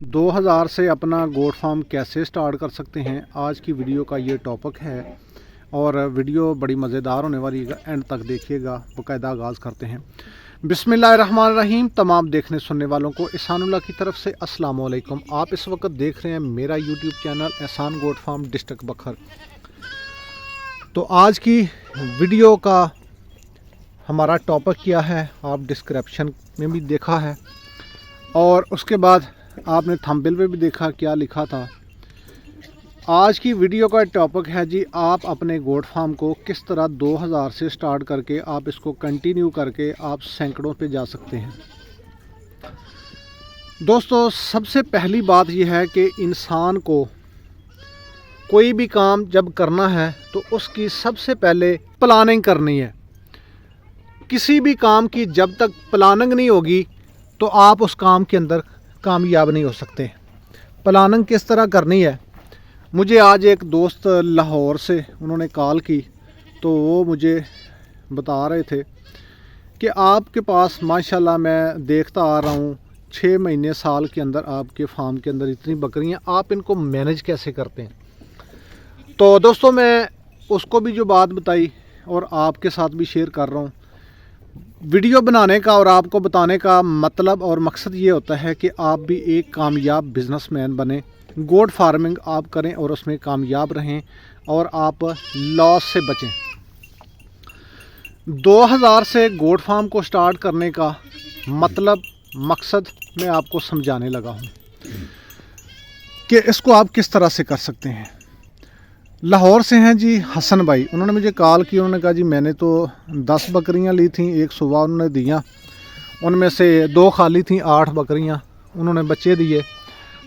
2000 से अपना goat farm कैसे स्टार्ट कर सकते हैं, आज की वीडियो का ये टॉपिक है। और वीडियो बड़ी मज़ेदार होने वाली है, एंड तक देखिएगा। बाकायदा आगाज़ करते हैं। बिस्मिल्लाहिर्रहमानिर्रहीम। तमाम देखने सुनने वालों को एहसानुल्लाह की तरफ से अस्सलाम वालेकुम। आप इस वक्त देख रहे हैं मेरा यूट्यूब चैनल एहसान गोट फार्म डिस्ट्रिक्ट बखर। तो आज की वीडियो का हमारा टॉपिक क्या है, आप डिस्क्रिप्शन में भी देखा है और उसके बाद आपने थंबनेल पे भी देखा क्या लिखा था। आज की वीडियो का टॉपिक है जी, आप अपने गोट फार्म को किस तरह 2000 से स्टार्ट करके आप इसको कंटिन्यू करके आप सैकड़ों पे जा सकते हैं। दोस्तों, सबसे पहली बात यह है कि इंसान को कोई भी काम जब करना है तो उसकी सबसे पहले प्लानिंग करनी है। किसी भी काम की जब तक प्लानिंग नहीं होगी तो आप उस काम के अंदर कामयाब नहीं हो सकते। प्लानिंग किस तरह करनी है, मुझे आज एक दोस्त लाहौर से उन्होंने कॉल की तो वो मुझे बता रहे थे कि आपके पास माशाल्लाह मैं देखता आ रहा हूँ 6 महीने साल के अंदर आपके फार्म के अंदर इतनी बकरियाँ, आप इनको मैनेज कैसे करते हैं। तो दोस्तों, मैं उसको भी जो बात बताई और आपके साथ भी शेयर कर रहा हूँ। वीडियो बनाने का और आपको बताने का मतलब और मकसद ये होता है कि आप भी एक कामयाब बिजनेसमैन बने, गोट फार्मिंग आप करें और उसमें कामयाब रहें और आप लॉस से बचें। 2000 से गोट फार्म को स्टार्ट करने का मतलब मकसद मैं आपको समझाने लगा हूँ कि इसको आप किस तरह से कर सकते हैं। लाहौर से हैं जी हसन भाई, उन्होंने मुझे कॉल की। उन्होंने कहा जी मैंने तो 10 बकरियां ली थी, एक सुबह उन्होंने दिया, उनमें से 2 खाली थी, 8 बकरियां उन्होंने बच्चे दिए।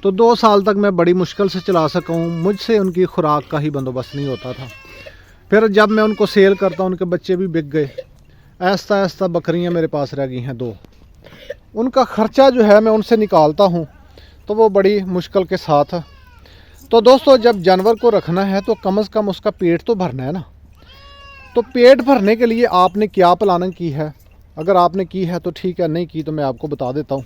तो 2 साल तक मैं बड़ी मुश्किल से चला सका हूँ, मुझसे उनकी खुराक का ही बंदोबस्त नहीं होता था। फिर जब मैं उनको सेल करता उनके बच्चे भी बिक गए। ऐसा ऐसा बकरियाँ मेरे पास रह गई हैं 2। उनका ख़र्चा जो है मैं उनसे निकालता हूँ तो वो बड़ी मुश्किल के साथ। तो दोस्तों, जब जानवर को रखना है तो कम से कम उसका पेट तो भरना है ना। तो पेट भरने के लिए आपने क्या प्लानिंग की है, अगर आपने की है तो ठीक है, नहीं की तो मैं आपको बता देता हूँ।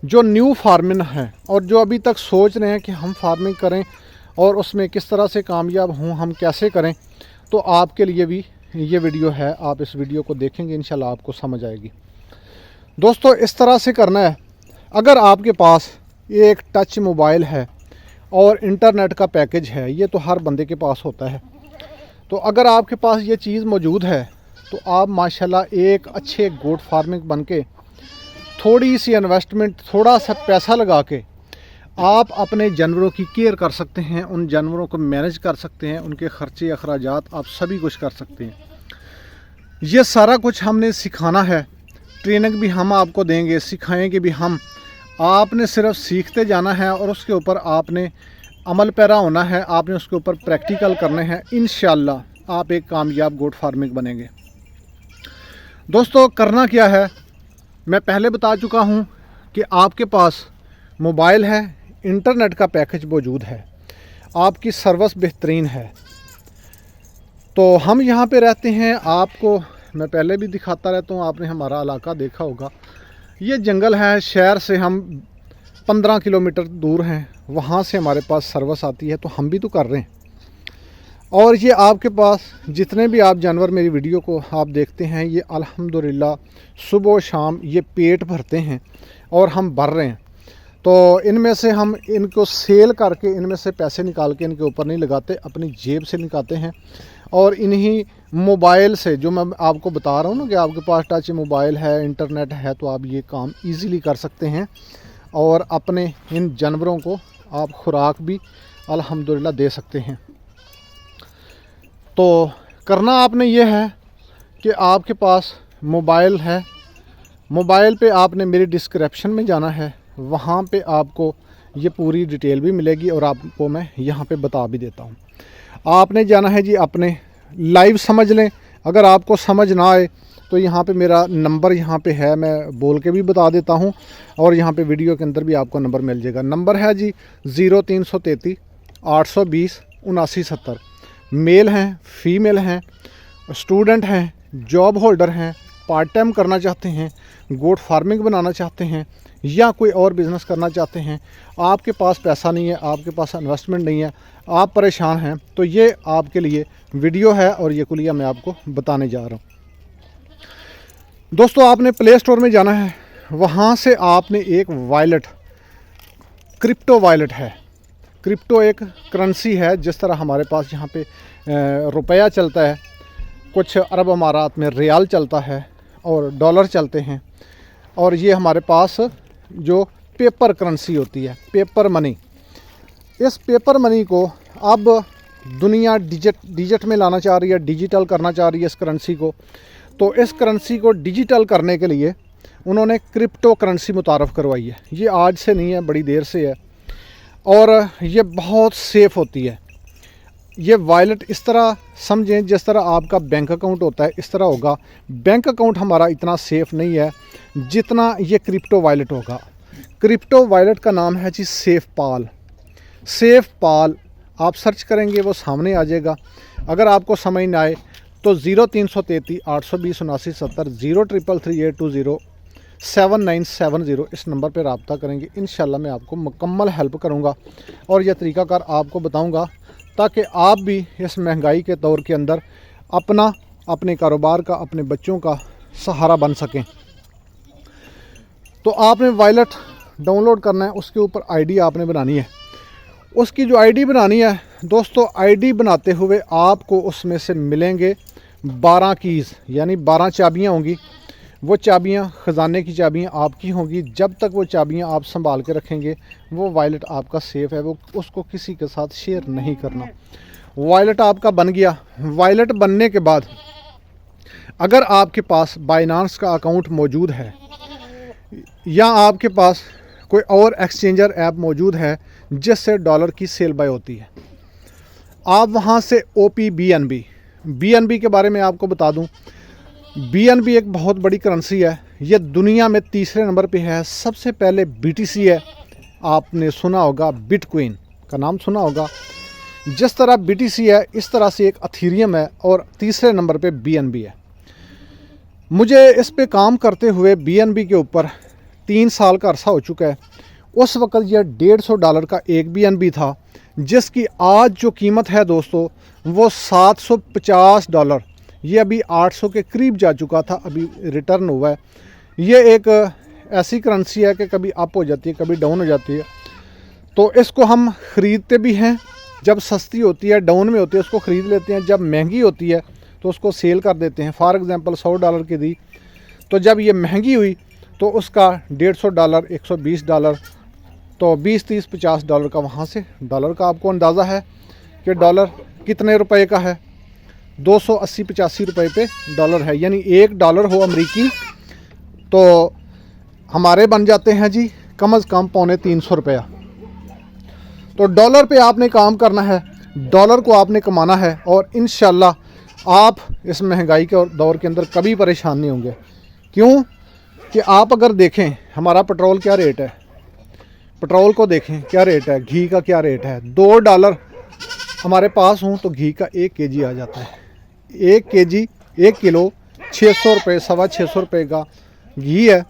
जो न्यू फार्मिंग है और जो अभी तक सोच रहे हैं कि हम फार्मिंग करें और उसमें किस तरह से कामयाब हों, हम कैसे करें, तो आपके लिए भी ये वीडियो है। आप इस वीडियो को देखेंगे इंशाल्लाह आपको समझ आएगी। दोस्तों, इस तरह से करना है। अगर आपके पास एक टच मोबाइल है और इंटरनेट का पैकेज है, ये तो हर बंदे के पास होता है। तो अगर आपके पास ये चीज़ मौजूद है तो आप माशाल्लाह एक अच्छे गोट फार्मिंग बन के थोड़ी सी इन्वेस्टमेंट, थोड़ा सा पैसा लगा के आप अपने जानवरों की केयर कर सकते हैं, उन जानवरों को मैनेज कर सकते हैं, उनके ख़र्चे अखराजात आप सभी कुछ कर सकते हैं। ये सारा कुछ हमने सिखाना है, ट्रेनिंग भी हम आपको देंगे, सिखाएंगे भी हम। आपने सिर्फ सीखते जाना है और उसके ऊपर आपने अमल पैरा होना है, आपने उसके ऊपर प्रैक्टिकल करने हैं। इंशाल्लाह आप एक कामयाब गोट फार्मिंग बनेंगे। दोस्तों, करना क्या है मैं पहले बता चुका हूँ कि आपके पास मोबाइल है, इंटरनेट का पैकेज मौजूद है, आपकी सर्विस बेहतरीन है। तो हम यहाँ पे रहते हैं, आपको मैं पहले भी दिखाता रहता हूँ, आपने हमारा इलाका देखा होगा। ये जंगल है, शहर से हम 15 किलोमीटर दूर हैं, वहाँ से हमारे पास सर्विस आती है, तो हम भी तो कर रहे हैं। और ये आपके पास जितने भी आप जानवर मेरी वीडियो को आप देखते हैं, ये अल्हम्दुलिल्लाह सुबह शाम ये पेट भरते हैं और हम भर रहे हैं। तो इनमें से हम इनको सेल करके इनमें से पैसे निकाल के इनके ऊपर नहीं लगाते, अपनी जेब से निकालते हैं। और इन्हीं मोबाइल से, जो मैं आपको बता रहा हूँ ना कि आपके पास टच मोबाइल है, इंटरनेट है, तो आप ये काम इजीली कर सकते हैं और अपने इन जानवरों को आप खुराक भी अल्हम्दुलिल्लाह दे सकते हैं। तो करना आपने ये है कि आपके पास मोबाइल है, मोबाइल पे आपने मेरी डिस्क्रिप्शन में जाना है, वहाँ पे आपको ये पूरी डिटेल भी मिलेगी और आपको मैं यहाँ पे बता भी देता हूँ। आपने जाना है जी, अपने लाइव समझ लें। अगर आपको समझ ना आए तो यहाँ पे मेरा नंबर यहाँ पे है, मैं बोल के भी बता देता हूँ और यहाँ पे वीडियो के अंदर भी आपको नंबर मिल जाएगा। नंबर है जी 0333 820 7970। मेल हैं, फीमेल हैं, स्टूडेंट हैं, जॉब होल्डर हैं, पार्ट टाइम करना चाहते हैं, गोट फार्मिंग बनाना चाहते हैं, या कोई और बिज़नेस करना चाहते हैं, आपके पास पैसा नहीं है, आपके पास इन्वेस्टमेंट नहीं है, आप परेशान हैं, तो ये आपके लिए वीडियो है और ये कुलिया मैं आपको बताने जा रहा हूँ। दोस्तों, आपने प्ले स्टोर में जाना है, वहाँ से आपने एक वॉलेट, क्रिप्टो वॉलेट है। क्रिप्टो एक करेंसी है, जिस तरह हमारे पास यहाँ पे रुपया चलता है, कुछ अरब अमारात में रियाल चलता है और डॉलर चलते हैं, और ये हमारे पास जो पेपर करेंसी होती है, पेपर मनी। इस पेपर मनी को अब दुनिया डिजिट में लाना चाह रही है, डिजिटल करना चाह रही है इस करेंसी को। तो इस करेंसी को डिजिटल करने के लिए उन्होंने क्रिप्टो करेंसी मुतारफ़ करवाई है। ये आज से नहीं है, बड़ी देर से है, और ये बहुत सेफ़ होती है। ये वॉलेट इस तरह समझें जिस तरह आपका बैंक अकाउंट होता है, इस तरह होगा। बैंक अकाउंट हमारा इतना सेफ़ नहीं है जितना ये क्रिप्टो वॉलेट होगा। क्रिप्टो वॉलेट का नाम है जी सेफपाल। सेफपाल आप सर्च करेंगे वो सामने आ जाएगा। अगर आपको समझ ना आए तो 0333 820 79 70 0333 7970 इस नंबर पर रब्ता करेंगे। इंशाल्लाह मैं आपको मुकम्मल हेल्प करूंगा और यह तरीक़ाकार आपको बताऊंगा, ताकि आप भी इस महंगाई के दौर के अंदर अपने कारोबार का, अपने बच्चों का सहारा बन सकें। तो आपने वॉलेट डाउनलोड करना है, उसके ऊपर आईडी आपने बनानी है। उसकी जो आईडी बनानी है दोस्तों, आईडी बनाते हुए आपको उसमें से मिलेंगे 12 कीज़, यानी 12 चाबियाँ होंगी। वो चाबियाँ ख़जाने की चाबियाँ आपकी होंगी। जब तक वो चाबियाँ आप संभाल के रखेंगे, वो वॉलेट आपका सेफ़ है, वो उसको किसी के साथ शेयर नहीं करना। वॉलेट आपका बन गया। वॉलेट बनने के बाद अगर आपके पास बाइनांस का अकाउंट मौजूद है या आपके पास कोई और एक्सचेंजर ऐप मौजूद है जिससे डॉलर की सेल बाय होती है, आप वहाँ से BNB के बारे में आपको बता दूँ। BNB एक बहुत बड़ी करेंसी है, ये दुनिया में तीसरे नंबर पे है। सबसे पहले BTC है, आपने सुना होगा, बिटकॉइन का नाम सुना होगा। जिस तरह BTC है, इस तरह से एक अथीरियम है, और तीसरे नंबर पे BNB है। मुझे इस पे काम करते हुए BNB के ऊपर 3 साल का अरसा हो चुका है। उस वक़्त यह $150 का एक BNB था, जिसकी आज जो कीमत है दोस्तों वो $750। ये अभी 800 के करीब जा चुका था, अभी रिटर्न हुआ है। ये एक ऐसी करेंसी है कि कभी अप हो जाती है, कभी डाउन हो जाती है। तो इसको हम ख़रीदते भी हैं, जब सस्ती होती है, डाउन में होती है, उसको ख़रीद लेते हैं। जब महंगी होती है तो उसको सेल कर देते हैं। फॉर एग्ज़ाम्पल $100 की दी, तो जब ये महंगी हुई तो उसका $150, $120, तो $20, $30, $50 का, वहाँ से डॉलर का आपको अंदाज़ा है कि डॉलर कितने रुपए का है। 280-85 रुपए पे डॉलर है, यानी $1 हो अमेरिकी तो हमारे बन जाते हैं जी कम से कम $250 रुपया। तो डॉलर पे आपने काम करना है, डॉलर को आपने कमाना है, और इंशाल्लाह आप इस महंगाई के दौर के अंदर कभी परेशान नहीं होंगे। क्यों कि आप अगर देखें हमारा पेट्रोल क्या रेट है, पेट्रोल को देखें क्या रेट है, घी का क्या रेट है। $2 हमारे पास हूँ तो घी का 1 kg आ जाता है। 1 किलो 600 रुपये, $625 रुपये का घी है।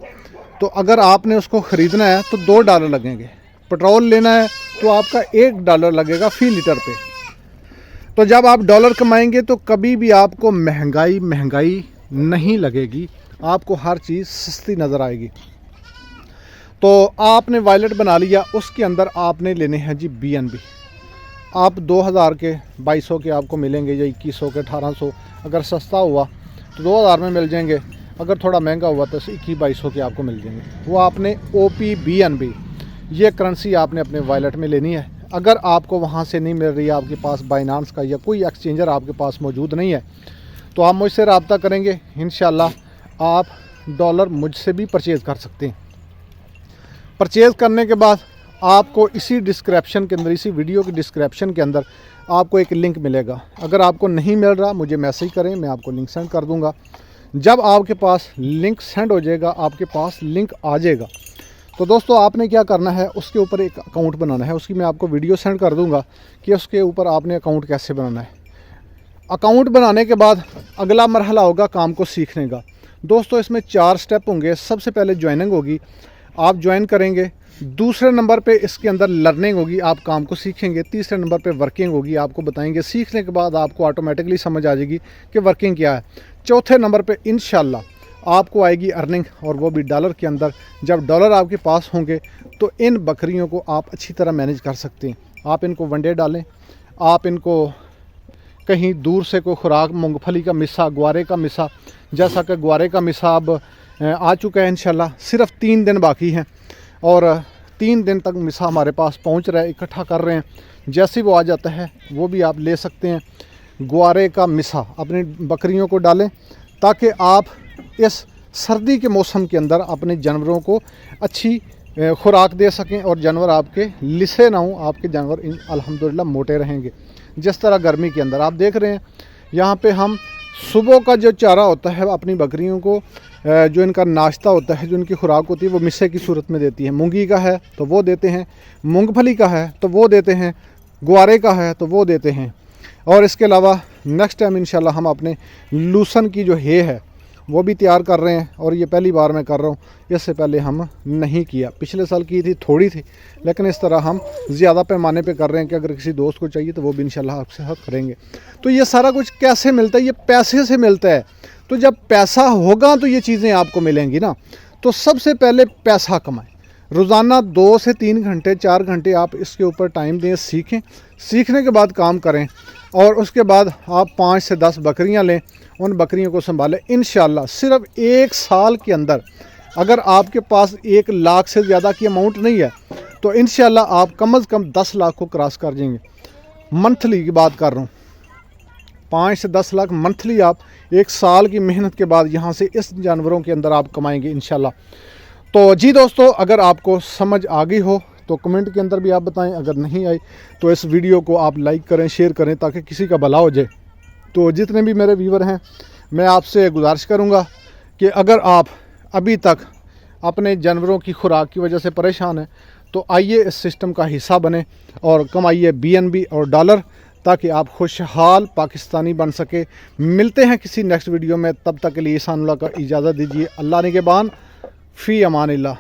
तो अगर आपने उसको ख़रीदना है तो $2 लगेंगे। पेट्रोल लेना है तो आपका $1 लगेगा फ़ी लीटर पे। तो जब आप डॉलर कमाएंगे तो कभी भी आपको महंगाई नहीं लगेगी, आपको हर चीज़ सस्ती नज़र आएगी। तो आपने वॉलेट बना लिया, उसके अंदर आपने लेने हैं जी BNB। आप 2000 के 2200 के आपको मिलेंगे, या 2100 के 1800। अगर सस्ता हुआ तो 2000 में मिल जाएंगे, अगर थोड़ा महंगा हुआ तो 2100-2200 के आपको मिल जाएंगे। वो आपने BNB ये करेंसी आपने अपने वॉलेट में लेनी है। अगर आपको वहाँ से नहीं मिल रही है, आपके पास बाइनांस का या कोई एक्सचेंजर आपके पास मौजूद नहीं है, तो आप मुझसे रब्ता करेंगे। इंशाल्लाह आप डॉलर मुझसे भी परचेज़ कर सकते हैं। परचेज़ करने के बाद आपको इसी डिस्क्रिप्शन के अंदर, इसी वीडियो की डिस्क्रिप्शन के अंदर आपको एक लिंक मिलेगा। अगर आपको नहीं मिल रहा, मुझे मैसेज करें, मैं आपको लिंक सेंड कर दूंगा। जब आपके पास लिंक सेंड हो जाएगा, आपके पास लिंक आ जाएगा, तो दोस्तों आपने क्या करना है, उसके ऊपर एक अकाउंट बनाना है। उसकी मैं आपको वीडियो सेंड कर दूंगा कि उसके ऊपर आपने अकाउंट कैसे बनाना है। अकाउंट बनाने के बाद अगला मरहला होगा काम को सीखने का। दोस्तों इसमें 4 स्टेप होंगे। सबसे पहले ज्वाइनिंग होगी। आप ज्वाइन करेंगे। दूसरे नंबर पे इसके अंदर लर्निंग होगी, आप काम को सीखेंगे। तीसरे नंबर पे वर्किंग होगी, आपको बताएंगे। सीखने के बाद आपको ऑटोमेटिकली समझ आ जाएगी कि वर्किंग क्या है। चौथे नंबर पे इंशाल्लाह आपको आएगी अर्निंग, और वो भी डॉलर के अंदर। जब डॉलर आपके पास होंगे तो इन बकरियों को आप अच्छी तरह मैनेज कर सकते हैं। आप इनको वनडे डालें, आप इनको कहीं दूर से कोई खुराक, मूंगफली का मिसा, ग्वारे का मिसा, जैसा कि ग्वारे का मिसा अब आ चुका है इंशाल्लाह। सिर्फ 3 दिन बाकी हैं और 3 दिन तक मिसा हमारे पास पहुंच रहा है, इकट्ठा कर रहे हैं। जैसे वो आ जाता है वो भी आप ले सकते हैं। ग्वारे का मिसा अपनी बकरियों को डालें ताकि आप इस सर्दी के मौसम के अंदर अपने जानवरों को अच्छी खुराक दे सकें और जानवर आपके लिसे ना हों। आपके जानवर अल्हम्दुलिल्लाह मोटे रहेंगे। जिस तरह गर्मी के अंदर आप देख रहे हैं, यहाँ पे हम सुबह का जो चारा होता है अपनी बकरियों को, जो इनका नाश्ता होता है, जो इनकी खुराक होती है, वो मिस्से की सूरत में देती है। मूंगी का है तो वो देते हैं, मूंगफली का है तो वो देते हैं, ग्वारे का है तो वो देते हैं। और इसके अलावा नेक्स्ट टाइम इंशाल्लाह हम अपने लूसन की जो है वो भी तैयार कर रहे हैं, और ये पहली बार मैं कर रहा हूँ। इससे पहले हम नहीं किया, पिछले साल की थी, थोड़ी थी, लेकिन इस तरह हम ज़्यादा पैमाने पे कर रहे हैं कि अगर किसी दोस्त को चाहिए तो वो भी इंशाल्लाह आपसे हक करेंगे। तो ये सारा कुछ कैसे मिलता है? ये पैसे से मिलता है। तो जब पैसा होगा तो ये चीज़ें आपको मिलेंगी ना। तो सबसे पहले पैसा कमाएं। रोज़ाना 2 से 3 घंटे 4 घंटे आप इसके ऊपर टाइम दें, सीखें। सीखने के बाद काम करें, और उसके बाद आप 5 से 10 बकरियां लें, उन बकरियों को संभालें। इंशाल्लाह सिर्फ 1 साल के अंदर, अगर आपके पास 1 लाख से ज़्यादा की अमाउंट नहीं है तो इंशाल्लाह आप कम से कम 10 लाख को क्रॉस कर जाएंगे। मंथली की बात कर रहा हूँ, 5 से 10 लाख मंथली आप 1 साल की मेहनत के बाद यहाँ से इस जानवरों के अंदर आप कमाएंगे इंशाल्लाह। तो जी दोस्तों, अगर आपको समझ आ गई हो तो कमेंट के अंदर भी आप बताएं। अगर नहीं आई तो इस वीडियो को आप लाइक करें, शेयर करें, ताकि किसी का भला हो जाए। तो जितने भी मेरे व्यूवर हैं, मैं आपसे गुजारिश करूंगा कि अगर आप अभी तक अपने जानवरों की खुराक की वजह से परेशान हैं तो आइए इस सिस्टम का हिस्सा बने और कमाइए BNB और डॉलर, ताकि आप खुशहाल पाकिस्तानी बन सके। मिलते हैं किसी नेक्स्ट वीडियो में, तब तक के लिए ईसान अल्लाह का इजाज़त दीजिए। अल्लाह निगहबान, फ़ी अमानिल्लाह।